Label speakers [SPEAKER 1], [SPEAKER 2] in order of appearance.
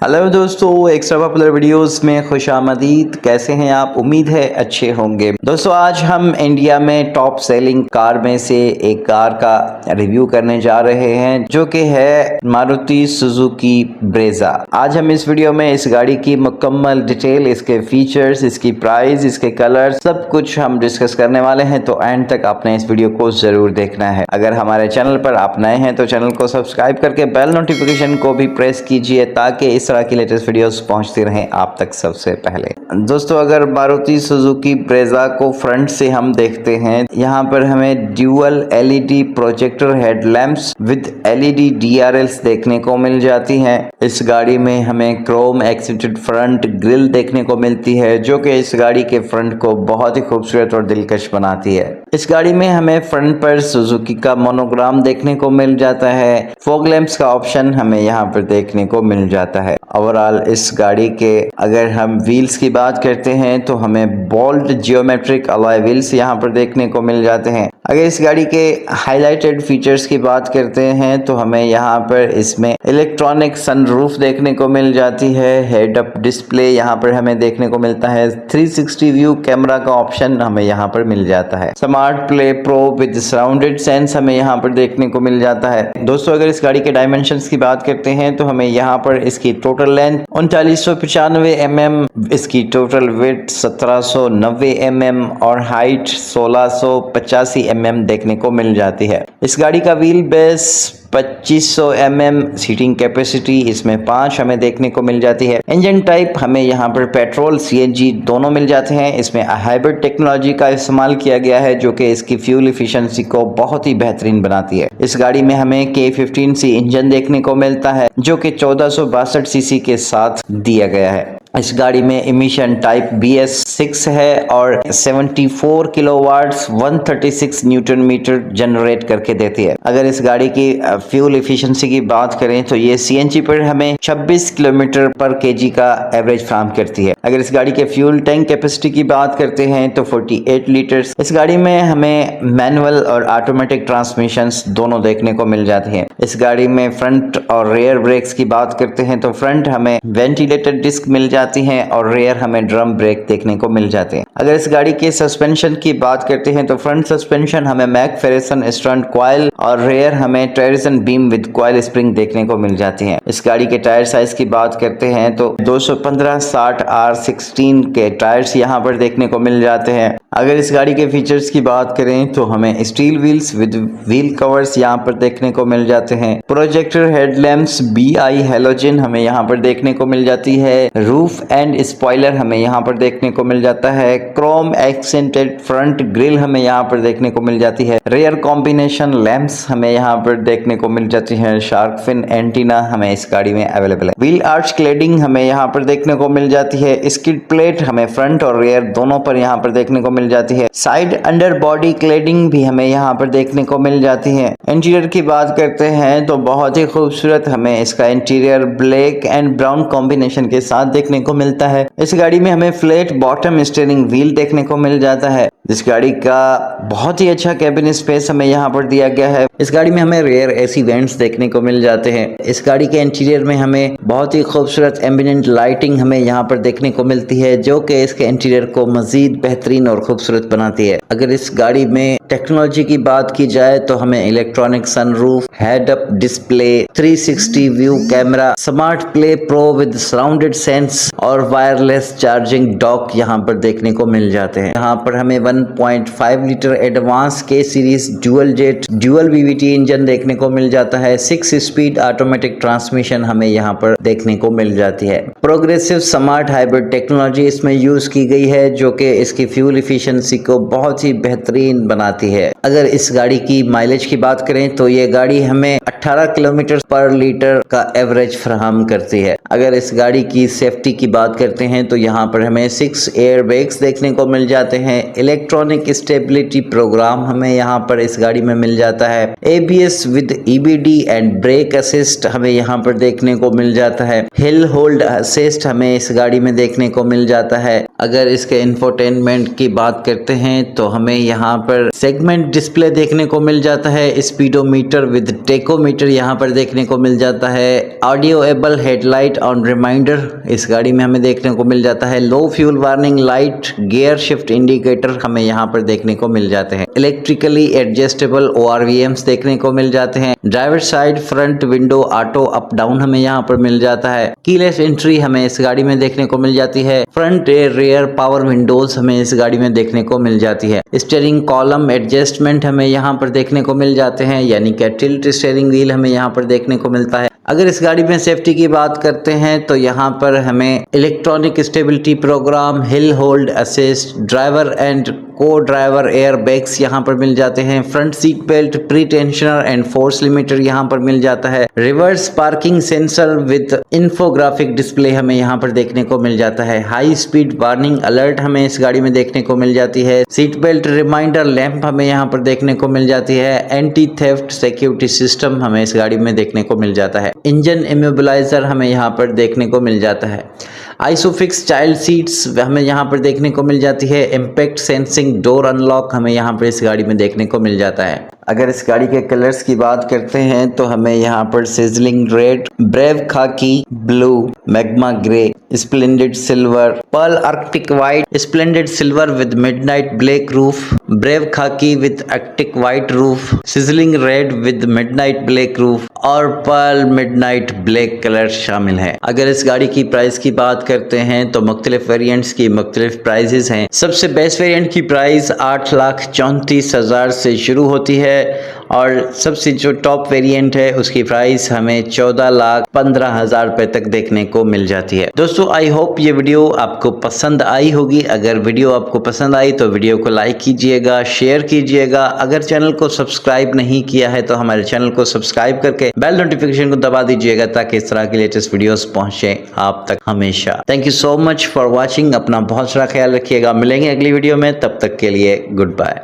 [SPEAKER 1] Hello दोस्तों, extra popular videos में खुशामदीद। कैसे हैं आप? उम्मीद है अच्छे होंगे। दोस्तों, आज हम इंडिया में टॉप सेलिंग कार में से एक कार का रिव्यू करने जा रहे हैं, जो कि है मारुति सुजुकी ब्रेजा। आज हम इस वीडियो में इस गाड़ी की मुकम्मल डिटेल, इसके फीचर्स, इसकी प्राइस, इसके कलर, सब कुछ हम डिस्कस करने वाले हैं। तो एंड तक आपने इस वीडियो को जरूर देखना है। अगर हमारे चैनल पर आप नए हैं तो चैनल को सब्सक्राइब करके बेल नोटिफिकेशन को भी प्रेस कीजिए, ताकि इस तरह की लेटेस्ट वीडियोस पहुंचती रहें आप तक सबसे पहले। दोस्तों, अगर मारुति सुजुकी ब्रेजा को फ्रंट से हम देखते हैं, यहाँ पर हमें dual LED projector headlamps with LED DRLs देखने को मिल जाती हैं। इस गाड़ी में हमें क्रोम एक्सेंटेड फ्रंट ग्रिल देखने को मिलती है, जो कि इस गाड़ी के फ्रंट को बहुत ही खूबसूरत और दिलकश बनाती है। इस गाड़ी में हमें फ्रंट पर सुजुकी का मोनोग्राम देखने को मिल जाता है। फॉग लैंप्स का ऑप्शन हमें यहाँ पर देखने को मिल जाता है। ओवरऑल इस गाड़ी के अगर हम व्हील्स की बात करते हैं तो हमें बोल्ड जियोमेट्रिक अलॉय व्हील्स यहाँ पर देखने को मिल जाते हैं। अगर इस गाड़ी के हाईलाइटेड फीचर्स की बात करते हैं तो हमें यहाँ पर इसमें इलेक्ट्रॉनिक सनरूफ देखने को मिल जाती है। हेड अप डिस्प्ले यहाँ पर हमें देखने को मिलता है। 360 व्यू कैमरा का ऑप्शन हमें यहाँ पर मिल जाता है। Smart play pro with surrounded sense हमें यहाँ पर देखने को मिल जाता है। दोस्तों, अगर इस गाड़ी के डायमेंशंस की बात करते हैं तो हमें यहाँ पर इसकी टोटल लेंथ 3995 mm, इसकी टोटल विड्थ 1790 mm और हाइट 1685 mm देखने को मिल जाती है। इस गाड़ी का wheel base 2500 mm, seating capacity इसमें 5 हमें देखने को मिल जाती है। इंजन टाइप हमें यहाँ पर पेट्रोल सीएनजी दोनों मिल जाते हैं। इसमें हाइब्रिड टेक्नोलॉजी का इस्तेमाल किया गया है, जो कि इसकी फ्यूल इफिशिएंसी को बहुत ही बेहतरीन बनाती है। इस गाड़ी में हमें K15C इंजन देखने को मिलता है, जो कि 1462 सीसी के साथ दिया गया है। इस गाड़ी में इमिशन टाइप BS6 है और 74 किलोवाट्स 136 न्यूटन मीटर जनरेट करके देती है। अगर इस गाड़ी की फ्यूल एफिशिएंसी की बात करें तो ये CNG पर हमें 26 किलोमीटर पर केजी का एवरेज फ्राहम करती है। अगर इस गाड़ी के फ्यूल टैंक कैपेसिटी की बात करते हैं तो 48 लीटर्स। इस गाड़ी में हमें मैनुअल और ऑटोमेटिक ट्रांसमिशंस दोनों देखने को मिल जाती हैं। इस गाड़ी में फ्रंट और रेयर ब्रेक्स की बात करते हैं तो फ्रंट हमें वेंटिलेटेड डिस्क मिल जाती हैं और रेयर हमें ड्रम ब्रेक देखने को मिल जाते हैं। अगर इस गाड़ी के सस्पेंशन की बात करते हैं तो फ्रंट सस्पेंशन हमें मैकफेरसन स्टर्न कॉइल और रेयर हमें tradition beam with coil spring देखने को मिल जाती हैं। इस गाड़ी के टायर साइज की बात करते हैं तो 215/60 R16 के टायर्स यहाँ पर देखने को मिल जाते हैं। अगर इस गाड़ी के फीचर्स की बात करें तो हमें steel wheels with wheel covers यहाँ पर देखने को मिल जाते हैं। प्रोजेक्टर हेडलैम्प्स BI हेलोजन हमें यहाँ पर देखने को मिल जाती है। रूफ एंड स्पॉइलर हमें यहाँ पर देखने को मिल जाता है। क्रोम एक्सेंटेड फ्रंट ग्रिल हमें यहाँ पर देखने को मिल जाती है। रेयर कॉम्बिनेशन लैंप्स हमें यहाँ पर देखने को मिल जाती है। शार्क फिन एंटीना हमें इस गाड़ी में अवेलेबल है। व्हील आर्च क्लेडिंग हमें यहाँ पर देखने को मिल जाती है। स्किड प्लेट हमें फ्रंट और रेयर दोनों पर यहाँ पर देखने को मिल जाती है। साइड अंडर बॉडी क्लेडिंग भी हमें यहाँ पर देखने को मिल जाती है। इंटीरियर की बात करते हैं तो बहुत ही खूबसूरत हमें इसका interior black and brown combination के साथ देखने को मिलता है। इस गाड़ी में हमें फ्लैट बॉटम स्टीयरिंग व्हील देखने को मिल जाता है। इस गाड़ी का बहुत ही अच्छा कैबिन स्पेस हमें यहाँ पर दिया गया है। इस गाड़ी में हमें रेयर AC वेंट्स देखने को मिल जाते हैं। इस गाड़ी के इंटीरियर में हमें बहुत ही खूबसूरत एम्बिएंट लाइटिंग हमें यहाँ पर देखने को मिलती है, जो कि इसके इंटीरियर को मजीद बेहतरीन और खूबसूरत बनाती है। अगर इस गाड़ी में टेक्नोलॉजी की बात की जाए तो हमें electronic sunroof, head up display, 360 view camera, smart play pro with surrounded sense और वायरलेस चार्जिंग डॉक यहाँ पर देखने को मिल जाते हैं। यहाँ पर हमें 1.5 litre advance K series dual jet dual VVT engine देखने को मिल जाता है। 6 स्पीड ऑटोमेटिक ट्रांसमिशन हमें यहाँ पर देखने को मिल जाती है। प्रोग्रेसिव स्मार्ट हाइब्रिड टेक्नोलॉजी इसमें यूज की गई है, जो कि इसकी फ्यूल इफिशिएंसी को बहुत ही बेहतरीन बनाती है। अगर इस गाड़ी की माइलेज की बात करें तो ये गाड़ी हमें 18 किलोमीटर पर लीटर का एवरेज फ्राहम करती है। अगर इस गाड़ी की सेफ्टी की बात करते हैं तो यहाँ पर हमें 6 एयर बैग्स देखने को मिल जाते हैं। इलेक्ट्रॉनिक स्टेबिलिटी प्रोग्राम हमें यहाँ पर इस गाड़ी में मिल जाता है। ABS with EBD and brake assist हमें यहाँ पर देखने को मिल जाता है। हिल होल्ड असिस्ट हमें इस गाड़ी में देखने को मिल जाता है। अगर इसके इंफोटेनमेंट की बात करते हैं तो हमें यहाँ पर सेगमेंट डिस्प्ले देखने को मिल जाता है। स्पीडोमीटर विद टेकोमीटर यहाँ पर देखने को मिल जाता है। Audible headlight on reminder इस गाड़ी में हमें देखने को मिल जाता है। Low fuel warning light, gear shift indicator हमें यहाँ पर देखने को मिल जाते हैं। इलेक्ट्रिकली एडजस्टेबल ORVMs देखने को मिल जाते हैं। Driver side front window auto up down हमें यहाँ पर मिल जाता है। कीलेस एंट्री हमें इस गाड़ी में देखने को मिल जाती है। फ्रंट रियर पावर विंडोज हमें इस गाड़ी में देखने को मिल जाती है। स्टीयरिंग कॉलम एडजस्टमेंट हमें यहाँ पर देखने को मिल जाते हैं, यानी कि टिल्ट स्टीयरिंग व्हील हमें यहाँ पर देखने को मिलता है। अगर इस गाड़ी में सेफ्टी की बात करते हैं तो यहाँ पर हमें electronic stability program, hill hold assist, driver and co driver air bags यहाँ पर मिल जाते हैं। Front seat belt, pretensioner and force limiter यहाँ पर मिल जाता है। Reverse parking sensor with infographic display हमें यहाँ पर देखने को मिल जाता है। हाई स्पीड वार्निंग अलर्ट हमें इस गाड़ी में देखने को मिल जाती है। सीट बेल्ट रिमाइंडर लैंप हमें यहाँ पर देखने को मिल जाती है। एंटी थेफ्ट सिक्योरिटी सिस्टम हमें इस गाड़ी में देखने को मिल जाता है। इंजन इमोबिलाइजर हमें यहाँ पर देखने को मिल जाता है। आइसोफिक्स चाइल्ड सीट्स हमें यहाँ पर देखने को मिल जाती है। इम्पैक्ट सेंसिंग डोर अनलॉक हमें यहाँ पर इस गाड़ी में देखने को मिल जाता है। अगर इस गाड़ी के कलर्स की बात करते हैं तो हमें यहाँ पर sizzling red, brave khaki, blue, magma grey, splendid silver, pearl arctic white, splendid silver with midnight black roof, brave khaki with arctic white roof, sizzling red with midnight black roof और pearl midnight black colour शामिल है। अगर इस गाड़ी की price की बात करते हैं तो मुख्तलिफ वेरिएंट्स की मुख्तलिफ प्राइजेस हैं। सबसे बेस्ट वेरिएंट की प्राइस 8,34,000 से शुरू होती है और सबसे जो टॉप वेरिएंट है उसकी प्राइस हमें 14,15,000 रुपए तक देखने को मिल जाती है। दोस्तों, आई होप ये वीडियो आपको पसंद आई होगी। अगर वीडियो आपको पसंद आई तो वीडियो को लाइक कीजिएगा, शेयर कीजिएगा। अगर चैनल को सब्सक्राइब नहीं किया है तो हमारे चैनल को सब्सक्राइब करके बेल नोटिफिकेशन को दबा दीजिएगा ताकि इस तरह की लेटेस्ट वीडियोस पहुंचे आप तक हमेशा। Thank you so much for watching. अपना बहुत सारा ख्याल रखिएगा। मिलेंगे अगली वीडियो में, तब तक के लिए गुड बाय।